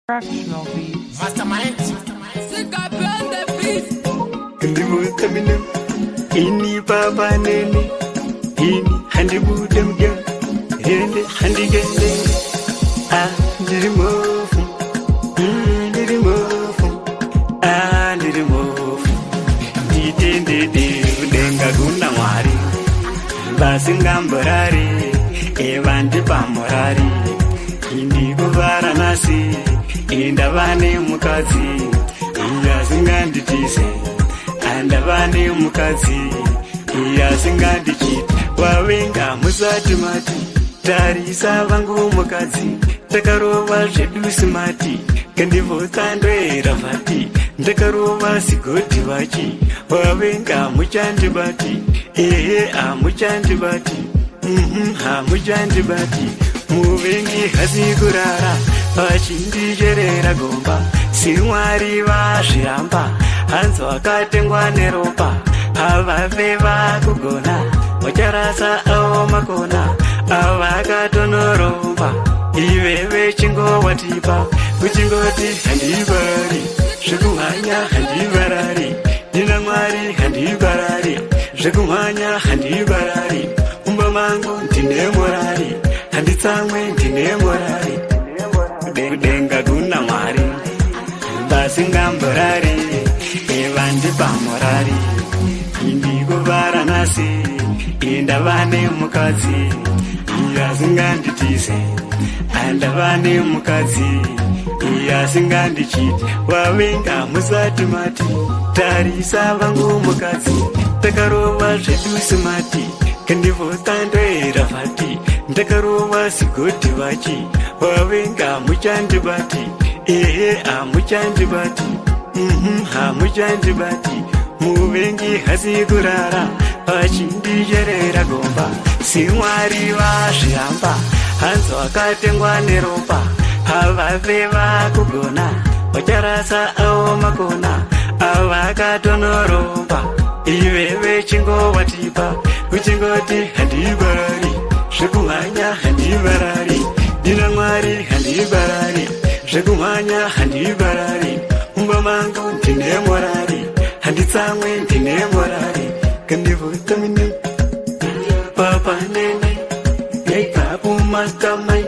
Fractional beats. Mastermind. Ndivutaminam ini baba nene ini handi budam jam hende handi gende ndimofu ndimofu nditendede udenga kuna mwari basingamborari evandi pamorari indikuvara nasi indavane mukadzi iyasinganditise andavane mukadzi iyasingandichiti wavenga musati mati tarisa vangu mukadzi takarova zvedu simati kandivotsandoera vhati ndakarova sigoti vachi wavenga muchandibati ehe hamuchandibati hamuchandibati muvengi hasi kurara vachindicherera gomba simwari vazviramba hanzi wakatengwa neropa havave vakugona vacharasa avo makona avakatonoromba iveve chingowatipa kuchingoti handibarari zvekumhanya handibarari ndina mwari handibarari zvekumhanya handibarari umba mangu ndine morari handitsamwe ndine morari kudenga kuna mwari basingamborari evandi pamorari indikuvara nasi indavane mukadzi iyasinganditise andavane mukadzi iyasingandichiti wavenga musati mati tarisa vangu mukadzi takarova zvedu simati kandivotsandoera vhati ndakarova sigoti vachi wavenga muchandibati ehe hamuchandibati hamuchandibati muvengi hasi kurara vachindicherera gomba simwari vazviramba hanzi wakatengwa neropa havave vakugona vacharasa avo makona avakatonoromba iveve chingowatipa kuchingoti handibarari zvekumhanya handibarari ndina mwari handibarari zvekumhanya handibarari umba mangu ndine morari handitsamwe ndine morari kandivutaminam papa nene nekapu mastermind